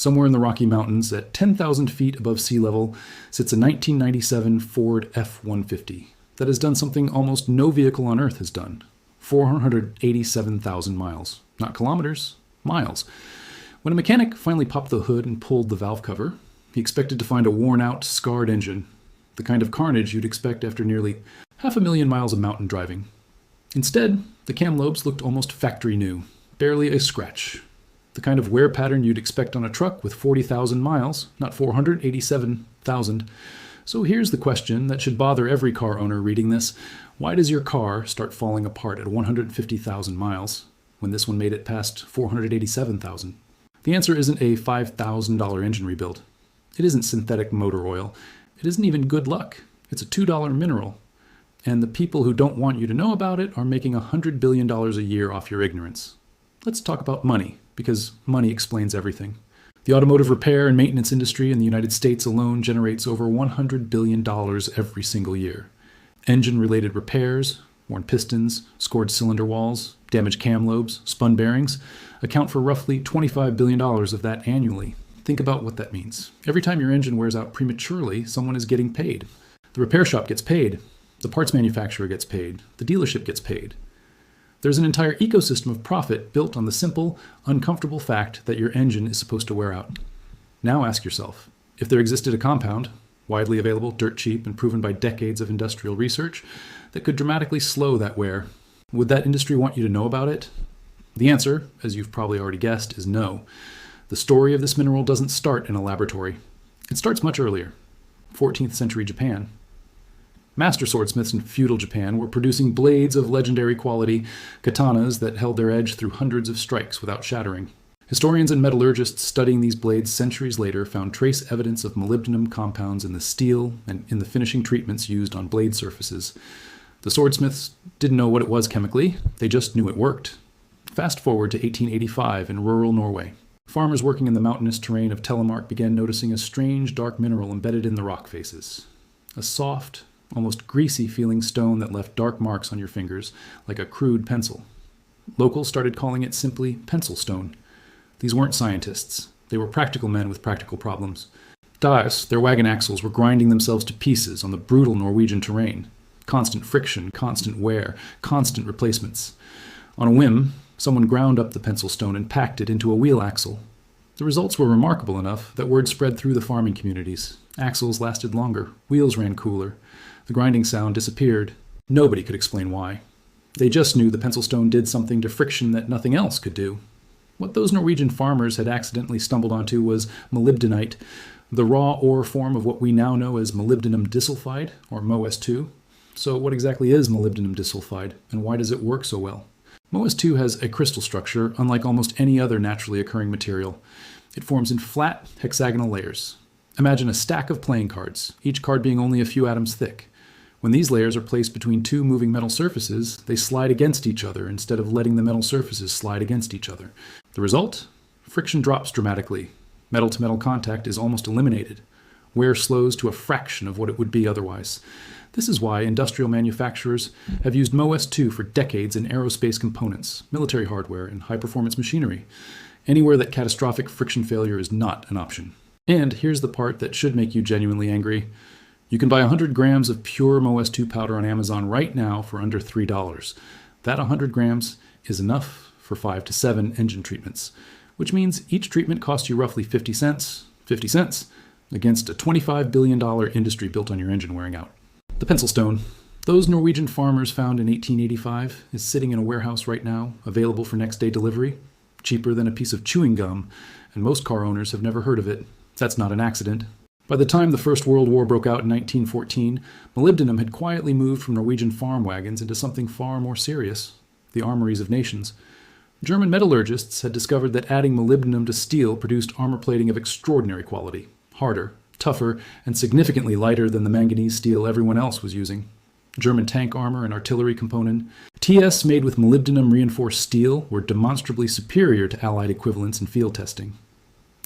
Somewhere in the Rocky Mountains, at 10,000 feet above sea level, sits a 1997 Ford F-150 that has done something almost no vehicle on Earth has done. 487,000 miles. Not kilometers, miles. When a mechanic finally popped the hood and pulled the valve cover, he expected to find a worn-out, scarred engine, the kind of carnage you'd expect after nearly 500,000 miles of mountain driving. Instead, the cam lobes looked almost factory new, barely a scratch. The kind of wear pattern you'd expect on a truck with 40,000 miles, not 487,000. So here's the question that should bother every car owner reading this. Why does your car start falling apart at 150,000 miles when this one made it past 487,000? The answer isn't a $5,000 engine rebuild. It isn't synthetic motor oil. It isn't even good luck. It's a $2 mineral. And the people who don't want you to know about it are making $100 billion a year off your ignorance. Let's talk about money, because money explains everything. The automotive repair and maintenance industry in the United States alone generates over $100 billion every single year. Engine-related repairs, worn pistons, scored cylinder walls, damaged cam lobes, spun bearings, account for roughly $25 billion of that annually. Think about what that means. Every time your engine wears out prematurely, someone is getting paid. The repair shop gets paid. The parts manufacturer gets paid. The dealership gets paid. There's an entire ecosystem of profit built on the simple, uncomfortable fact that your engine is supposed to wear out. Now ask yourself, if there existed a compound, widely available, dirt cheap, and proven by decades of industrial research, that could dramatically slow that wear, would that industry want you to know about it? The answer, as you've probably already guessed, is no. The story of this mineral doesn't start in a laboratory. It starts much earlier, 14th century Japan. Master swordsmiths in feudal Japan were producing blades of legendary quality, katanas that held their edge through hundreds of strikes without shattering. Historians and metallurgists studying these blades centuries later found trace evidence of molybdenum compounds in the steel and in the finishing treatments used on blade surfaces. The swordsmiths didn't know what it was chemically, they just knew it worked. Fast forward to 1885 in rural Norway. Farmers working in the mountainous terrain of Telemark began noticing a strange dark mineral embedded in the rock faces. A soft, almost greasy-feeling stone that left dark marks on your fingers, like a crude pencil. Locals started calling it simply pencil stone. These weren't scientists. They were practical men with practical problems. Daes, their wagon axles, were grinding themselves to pieces on the brutal Norwegian terrain. Constant friction, constant wear, constant replacements. On a whim, someone ground up the pencil stone and packed it into a wheel axle. The results were remarkable enough that word spread through the farming communities. Axles lasted longer, wheels ran cooler. The grinding sound disappeared. Nobody could explain why. They just knew the pencil stone did something to friction that nothing else could do. What those Norwegian farmers had accidentally stumbled onto was molybdenite, the raw ore form of what we now know as molybdenum disulfide, or MoS2. So what exactly is molybdenum disulfide, and why does it work so well? MoS2 has a crystal structure unlike almost any other naturally occurring material. It forms in flat, hexagonal layers. Imagine a stack of playing cards, each card being only a few atoms thick. When these layers are placed between two moving metal surfaces, they slide against each other instead of letting the metal surfaces slide against each other. The result? Friction drops dramatically. Metal-to-metal contact is almost eliminated. Wear slows to a fraction of what it would be otherwise. This is why industrial manufacturers have used MoS2 for decades in aerospace components, military hardware, and high-performance machinery, anywhere that catastrophic friction failure is not an option. And here's the part that should make you genuinely angry. You can buy 100 grams of pure MoS2 powder on Amazon right now for under $3. That 100 grams is enough for 5 to 7 engine treatments, which means each treatment costs you roughly 50 cents, against a $25 billion industry built on your engine wearing out. The pencil stone, those Norwegian farmers found in 1885, is sitting in a warehouse right now, available for next day delivery, cheaper than a piece of chewing gum, and most car owners have never heard of it. That's not an accident. By the time the First World War broke out in 1914, molybdenum had quietly moved from Norwegian farm wagons into something far more serious, the armories of nations. German metallurgists had discovered that adding molybdenum to steel produced armor plating of extraordinary quality, harder, tougher, and significantly lighter than the manganese steel everyone else was using. German tank armor and artillery component, TS made with molybdenum reinforced steel were demonstrably superior to Allied equivalents in field testing.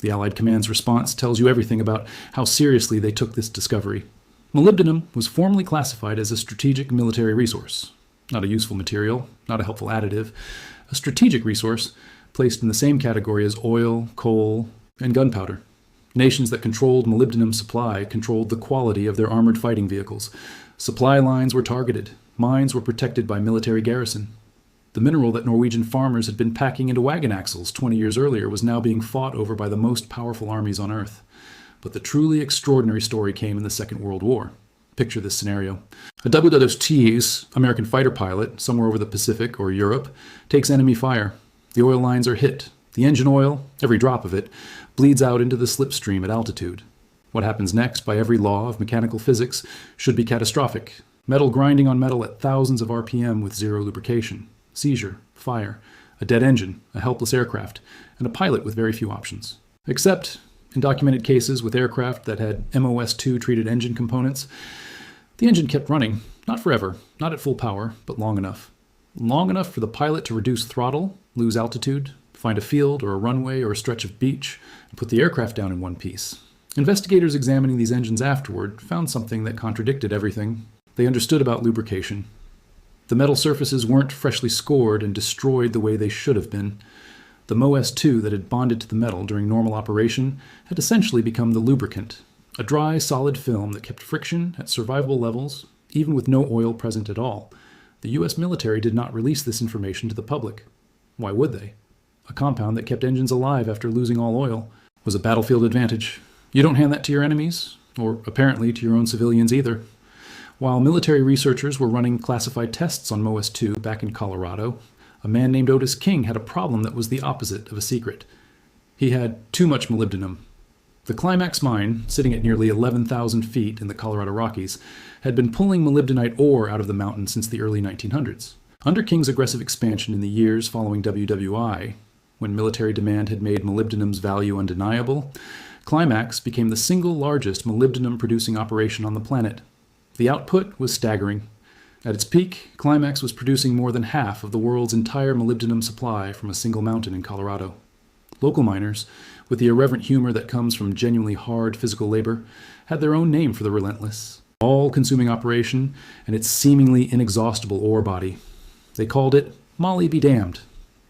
The Allied command's response tells you everything about how seriously they took this discovery. Molybdenum was formally classified as a strategic military resource. Not a useful material, not a helpful additive. A strategic resource placed in the same category as oil, coal, and gunpowder. Nations that controlled molybdenum supply controlled the quality of their armored fighting vehicles. Supply lines were targeted. Mines were protected by military garrison. The mineral that Norwegian farmers had been packing into wagon axles 20 years earlier was now being fought over by the most powerful armies on Earth. But the truly extraordinary story came in the Second World War. Picture this scenario. A WWII American fighter pilot, somewhere over the Pacific or Europe, takes enemy fire. The oil lines are hit. The engine oil, every drop of it, bleeds out into the slipstream at altitude. What happens next, by every law of mechanical physics, should be catastrophic. Metal grinding on metal at thousands of RPM with zero lubrication. Seizure, fire, a dead engine, a helpless aircraft, and a pilot with very few options. Except, in documented cases with aircraft that had MOS2 treated engine components, the engine kept running, not forever, not at full power, but long enough. Long enough for the pilot to reduce throttle, lose altitude, find a field or a runway or a stretch of beach, and put the aircraft down in one piece. Investigators examining these engines afterward found something that contradicted everything they understood about lubrication. The metal surfaces weren't freshly scored and destroyed the way they should have been. The MOS2 that had bonded to the metal during normal operation had essentially become the lubricant, a dry, solid film that kept friction at survivable levels, even with no oil present at all. The US military did not release this information to the public. Why would they? A compound that kept engines alive after losing all oil was a battlefield advantage. You don't hand that to your enemies, or apparently to your own civilians either. While military researchers were running classified tests on MOS2 back in Colorado, a man named Otis King had a problem that was the opposite of a secret. He had too much molybdenum. The Climax mine, sitting at nearly 11,000 feet in the Colorado Rockies, had been pulling molybdenite ore out of the mountain since the early 1900s. Under King's aggressive expansion in the years following WWII, when military demand had made molybdenum's value undeniable, Climax became the single largest molybdenum-producing operation on the planet. The output was staggering. At its peak, Climax was producing more than half of the world's entire molybdenum supply from a single mountain in Colorado. Local miners, with the irreverent humor that comes from genuinely hard physical labor, had their own name for the relentless, all-consuming operation and its seemingly inexhaustible ore body. They called it Molly be damned.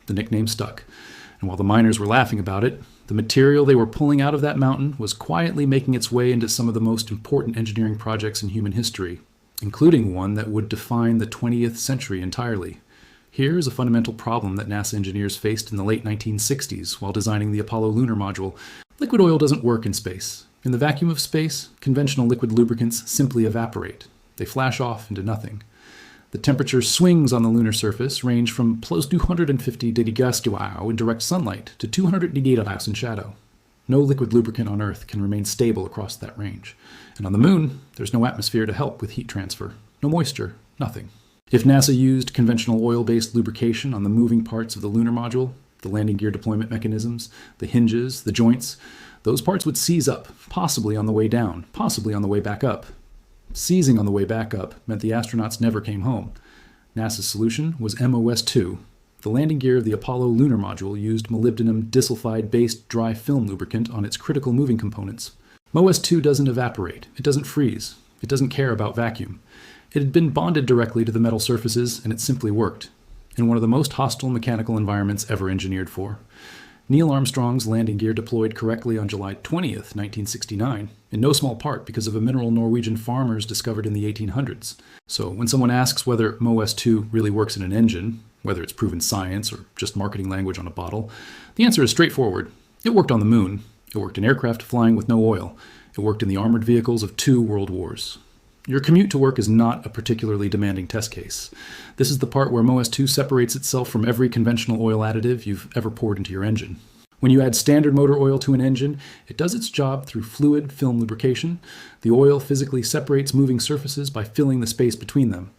The nickname stuck, and while the miners were laughing about it, the material they were pulling out of that mountain was quietly making its way into some of the most important engineering projects in human history, including one that would define the 20th century entirely. Here is a fundamental problem that NASA engineers faced in the late 1960s while designing the Apollo Lunar Module. Liquid oil doesn't work in space. In the vacuum of space, conventional liquid lubricants simply evaporate. They flash off into nothing. The temperature swings on the lunar surface range from plus 250 degrees in direct sunlight to 200 degrees in shadow. No liquid lubricant on Earth can remain stable across that range. And on the Moon, there's no atmosphere to help with heat transfer. No moisture, nothing. If NASA used conventional oil-based lubrication on the moving parts of the lunar module, the landing gear deployment mechanisms, the hinges, the joints, those parts would seize up, possibly on the way down, possibly on the way back up. Seizing on the way back up meant the astronauts never came home. NASA's solution was MOS2. The landing gear of the Apollo Lunar Module used Molybdenum Disulfide-based dry film lubricant on its critical moving components. MOS2 doesn't evaporate. It doesn't freeze. It doesn't care about vacuum. It had been bonded directly to the metal surfaces, and it simply worked, in one of the most hostile mechanical environments ever engineered for. Neil Armstrong's landing gear deployed correctly on July 20th, 1969, in no small part because of a mineral Norwegian farmers discovered in the 1800s. So when someone asks whether MOS2 really works in an engine, whether it's proven science or just marketing language on a bottle, the answer is straightforward. It worked on the Moon. It worked in aircraft flying with no oil. It worked in the armored vehicles of 2 world wars. Your commute to work is not a particularly demanding test case. This is the part where MOS2 separates itself from every conventional oil additive you've ever poured into your engine. When you add standard motor oil to an engine, it does its job through fluid film lubrication. The oil physically separates moving surfaces by filling the space between them.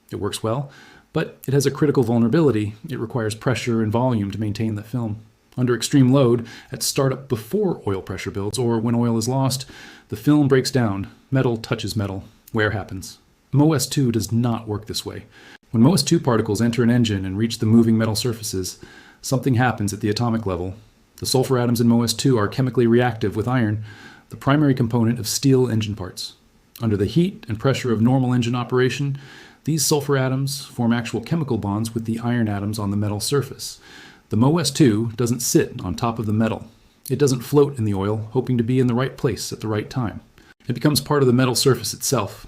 It works well, but it has a critical vulnerability. It requires pressure and volume to maintain the film. Under extreme load, at startup before oil pressure builds, or when oil is lost, the film breaks down. Metal touches metal. Wear happens. MOS2 does not work this way. When MOS2 particles enter an engine and reach the moving metal surfaces, something happens at the atomic level. The sulfur atoms in MOS2 are chemically reactive with iron, the primary component of steel engine parts. Under the heat and pressure of normal engine operation, these sulfur atoms form actual chemical bonds with the iron atoms on the metal surface. The MOS2 doesn't sit on top of the metal. It doesn't float in the oil, hoping to be in the right place at the right time. It becomes part of the metal surface itself.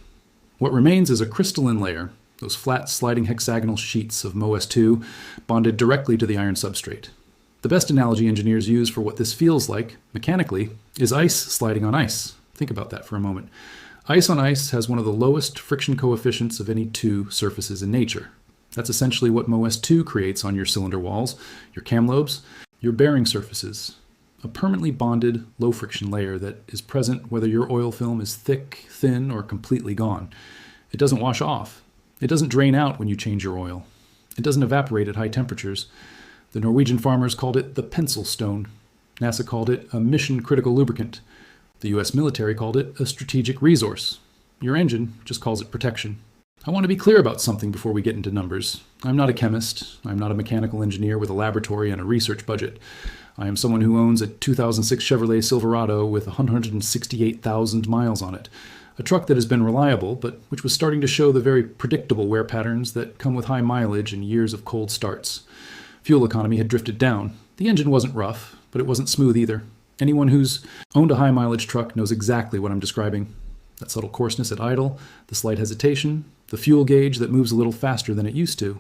What remains is a crystalline layer, those flat sliding hexagonal sheets of MoS2 bonded directly to the iron substrate. The best analogy engineers use for what this feels like, mechanically, is ice sliding on ice. Think about that for a moment. Ice on ice has one of the lowest friction coefficients of any two surfaces in nature. That's essentially what MoS2 creates on your cylinder walls, your cam lobes, your bearing surfaces. A permanently bonded, low-friction layer that is present whether your oil film is thick, thin, or completely gone. It doesn't wash off. It doesn't drain out when you change your oil. It doesn't evaporate at high temperatures. The Norwegian farmers called it the pencil stone. NASA called it a mission-critical lubricant. The US military called it a strategic resource. Your engine just calls it protection. I want to be clear about something before we get into numbers. I'm not a chemist. I'm not a mechanical engineer with a laboratory and a research budget. I am someone who owns a 2006 Chevrolet Silverado with 168,000 miles on it. A truck that has been reliable, but which was starting to show the very predictable wear patterns that come with high mileage and years of cold starts. Fuel economy had drifted down. The engine wasn't rough, but it wasn't smooth either. Anyone who's owned a high mileage truck knows exactly what I'm describing. That subtle coarseness at idle, the slight hesitation, the fuel gauge that moves a little faster than it used to.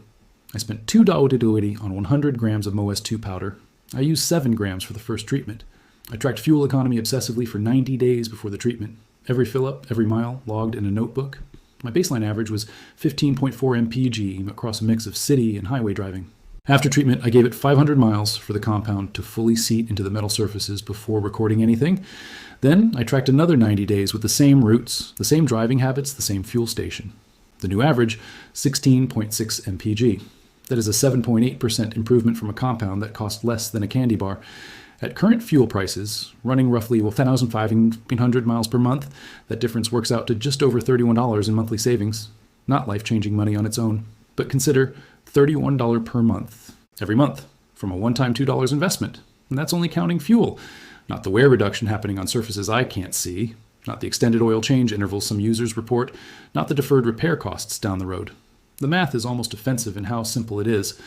I spent $2.80 on 100 grams of MoS2 powder. I used 7 grams for the first treatment. I tracked fuel economy obsessively for 90 days before the treatment. Every fill-up, every mile, logged in a notebook. My baseline average was 15.4 mpg across a mix of city and highway driving. After treatment, I gave it 500 miles for the compound to fully seat into the metal surfaces before recording anything. Then I tracked another 90 days with the same routes, the same driving habits, the same fuel station. The new average, 16.6 mpg. That is a 7.8% improvement from a compound that cost less than a candy bar. At current fuel prices, running roughly 10,500 miles per month, that difference works out to just over $31 in monthly savings. Not life-changing money on its own, but consider $31 per month, every month, from a one-time $2 investment. And that's only counting fuel, not the wear reduction happening on surfaces I can't see, not the extended oil change intervals some users report, not the deferred repair costs down the road. The math is almost offensive in how simple it is.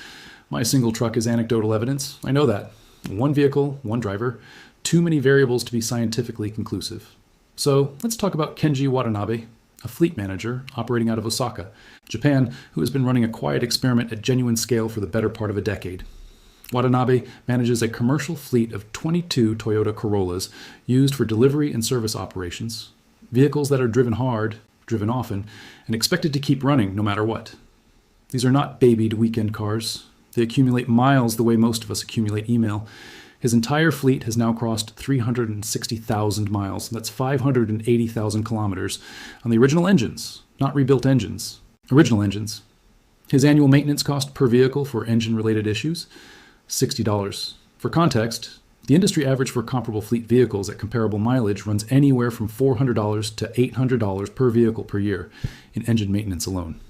My single truck is anecdotal evidence. I know that. One vehicle, one driver, too many variables to be scientifically conclusive. So let's talk about Kenji Watanabe, a fleet manager operating out of Osaka, Japan, who has been running a quiet experiment at genuine scale for the better part of a decade. Watanabe manages a commercial fleet of 22 Toyota Corollas used for delivery and service operations, vehicles that are driven hard, driven often, and expected to keep running no matter what. These are not babied weekend cars. They accumulate miles the way most of us accumulate email. His entire fleet has now crossed 360,000 miles. That's 580,000 kilometers on the original engines, not rebuilt engines. Original engines. His annual maintenance cost per vehicle for engine-related issues, $60. For context, the industry average for comparable fleet vehicles at comparable mileage runs anywhere from $400 to $800 per vehicle per year in engine maintenance alone.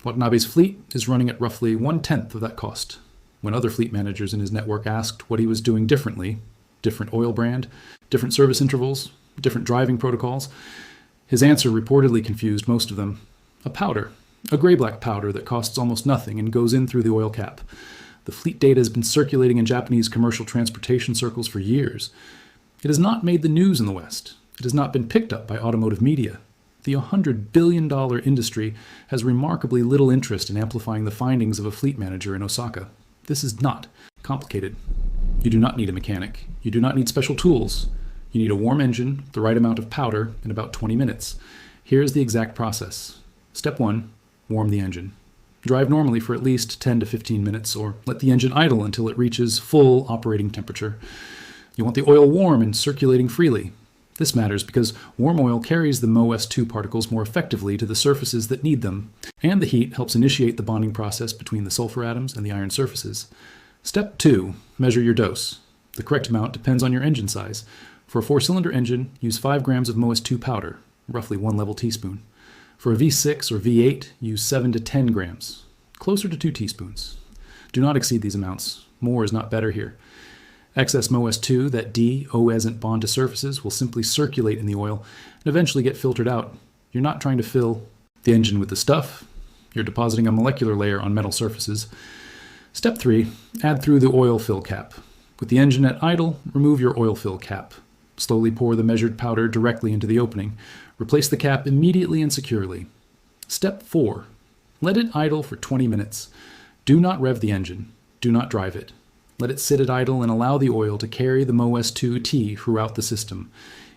Watanabe's fleet is running at roughly 1/10 of that cost. When other fleet managers in his network asked what he was doing differently, different oil brand, different service intervals, different driving protocols, his answer reportedly confused most of them. A powder, a gray-black powder that costs almost nothing and goes in through the oil cap. The fleet data has been circulating in Japanese commercial transportation circles for years. It has not made the news in the West. It has not been picked up by automotive media. The $100 billion industry has remarkably little interest in amplifying the findings of a fleet manager in Osaka. This is not complicated. You do not need a mechanic. You do not need special tools. You need a warm engine, the right amount of powder, in about 20 minutes. Here is the exact process. Step 1, warm the engine. Drive normally for at least 10 to 15 minutes, or let the engine idle until it reaches full operating temperature. You want the oil warm and circulating freely. This matters because warm oil carries the MoS2 particles more effectively to the surfaces that need them, and the heat helps initiate the bonding process between the sulfur atoms and the iron surfaces. Step 2, measure your dose. The correct amount depends on your engine size. For a 4-cylinder engine, use 5 grams of MoS2 powder, roughly 1 level teaspoon. For a V6 or V8, use 7 to 10 grams, closer to 2 teaspoons. Do not exceed these amounts. More is not better here. Excess MoS2 that de-O-isn't bond to surfaces will simply circulate in the oil and eventually get filtered out. You're not trying to fill the engine with the stuff. You're depositing a molecular layer on metal surfaces. Step 3, add through the oil fill cap. With the engine at idle, remove your oil fill cap. Slowly pour the measured powder directly into the opening. Replace the cap immediately and securely. Step 4. Let it idle for 20 minutes. Do not rev the engine. Do not drive it. Let it sit at idle and allow the oil to carry the MOS2T throughout the system,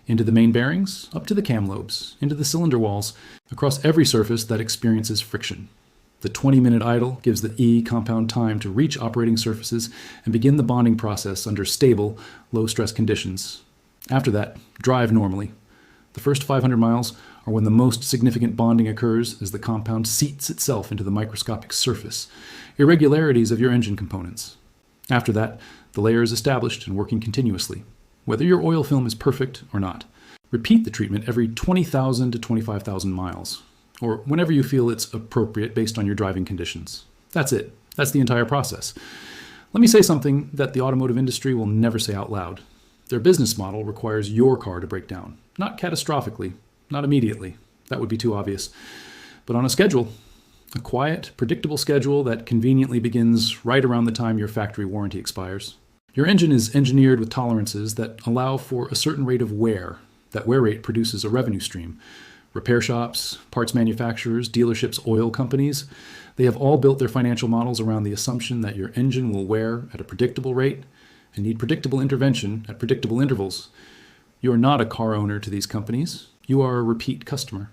into the main bearings, up to the cam lobes, into the cylinder walls, across every surface that experiences friction. The 20-minute idle gives the E compound time to reach operating surfaces and begin the bonding process under stable, low-stress conditions. After that, drive normally. The first 500 miles are when the most significant bonding occurs as the compound seats itself into the microscopic surface, irregularities of your engine components. After that, the layer is established and working continuously, whether your oil film is perfect or not. Repeat the treatment every 20,000 to 25,000 miles, or whenever you feel it's appropriate based on your driving conditions. That's it. That's the entire process. Let me say something that the automotive industry will never say out loud. Their business model requires your car to break down, not catastrophically, not immediately. That would be too obvious. But on a schedule. A quiet, predictable schedule that conveniently begins right around the time your factory warranty expires. Your engine is engineered with tolerances that allow for a certain rate of wear. That wear rate produces a revenue stream. Repair shops, parts manufacturers, dealerships, oil companies, they have all built their financial models around the assumption that your engine will wear at a predictable rate and need predictable intervention at predictable intervals. You are not a car owner to these companies. You are a repeat customer.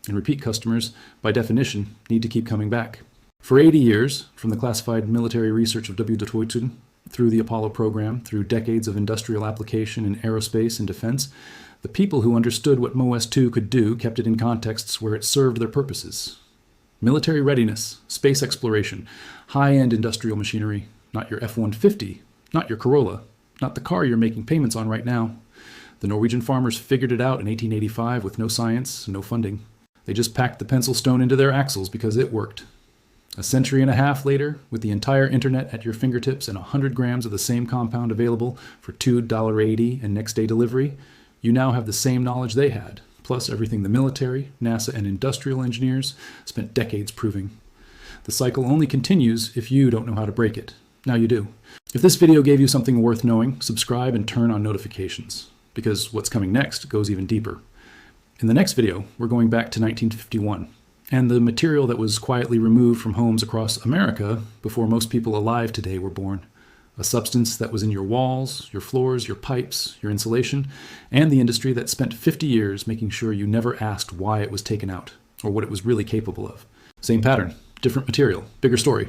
And repeat customers, by definition, need to keep coming back. For 80 years, from the classified military research of WWII through the Apollo program, through decades of industrial application in aerospace and defense, the people who understood what MOS2 could do kept it in contexts where it served their purposes. Military readiness, space exploration, high-end industrial machinery, not your F-150, not your Corolla, not the car you're making payments on right now. The Norwegian farmers figured it out in 1885 with no science and no funding. They just packed the pencil stone into their axles because it worked. A century and a half later, with the entire internet at your fingertips and 100 grams of the same compound available for $2.80 and next-day delivery, you now have the same knowledge they had, plus everything the military, NASA, and industrial engineers spent decades proving. The cycle only continues if you don't know how to break it. Now you do. If this video gave you something worth knowing, subscribe and turn on notifications, because what's coming next goes even deeper. In the next video, we're going back to 1951, and the material that was quietly removed from homes across America before most people alive today were born. A substance that was in your walls, your floors, your pipes, your insulation, and the industry that spent 50 years making sure you never asked why it was taken out, or what it was really capable of. Same pattern, different material, bigger story.